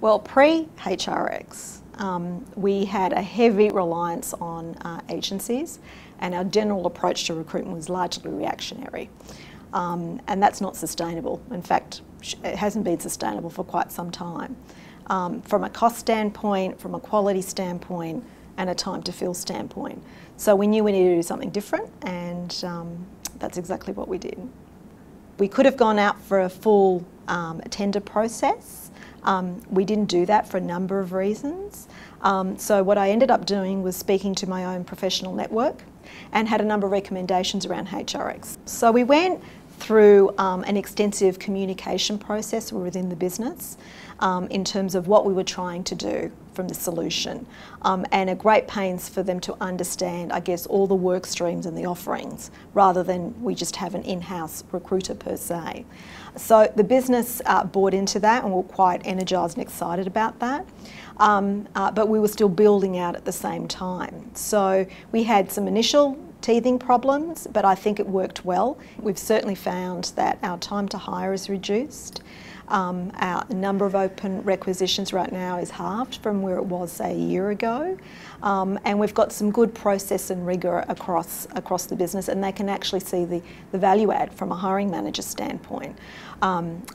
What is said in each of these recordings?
Well, pre-HRX, we had a heavy reliance on agencies, and our general approach to recruitment was largely reactionary. And that's not sustainable. In fact, it hasn't been sustainable for quite some time. From a cost standpoint, from a quality standpoint, and a time to fill standpoint. So we knew we needed to do something different, and that's exactly what we did. We could have gone out for a full tender process. We didn't do that for a number of reasons. So what I ended up doing was speaking to my own professional network and had a number of recommendations around HRX. So we went through an extensive communication process within the business in terms of what we were trying to do from the solution, and a great pains for them to understand, I guess, all the work streams and the offerings, rather than we just have an in-house recruiter per se. So the business bought into that, and we're quite energised and excited about that. But we were still building out at the same time. So we had some initial teething problems, but I think it worked well. We've certainly found that our time to hire is reduced. Our number of open requisitions right now is halved from where it was, say, a year ago. And we've got some good process and rigour across the business, and they can actually see the value add from a hiring manager standpoint.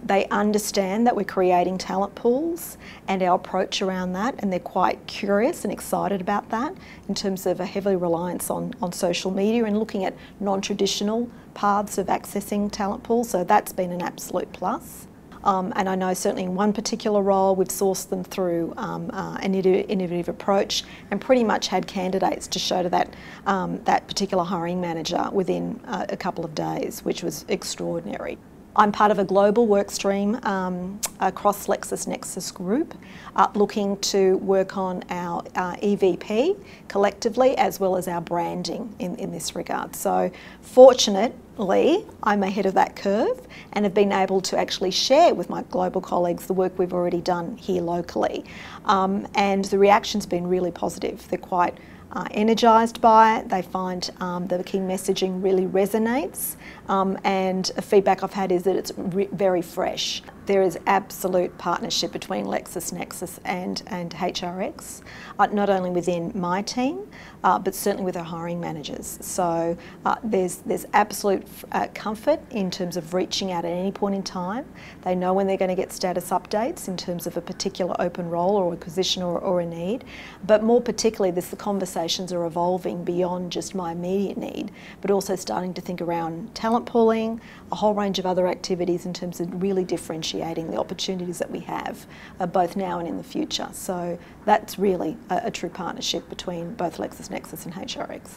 They understand that we're creating talent pools and our approach around that, and they're quite curious and excited about that in terms of a heavy reliance on social media and looking at non-traditional paths of accessing talent pools, so that's been an absolute plus. And I know certainly in one particular role we've sourced them through an innovative approach and pretty much had candidates to show to that particular hiring manager within a couple of days, which was extraordinary. I'm part of a global work stream across LexisNexis Group, looking to work on our EVP collectively, as well as our branding in this regard. So fortunately, I'm ahead of that curve and have been able to actually share with my global colleagues the work we've already done here locally. And the reaction's been really positive. They're quite energised by it. They find the key messaging really resonates, and feedback I've had is that it's very fresh. There is absolute partnership between LexisNexis and HRX, not only within my team, but certainly with our hiring managers. So there's absolute comfort in terms of reaching out at any point in time. They know when they're going to get status updates in terms of a particular open role or a position or a need, but more particularly the conversations are evolving beyond just my immediate need, but also starting to think around talent pooling, a whole range of other activities in terms of really differentiating the opportunities that we have, both now and in the future. So that's really a true partnership between both LexisNexis and HRX.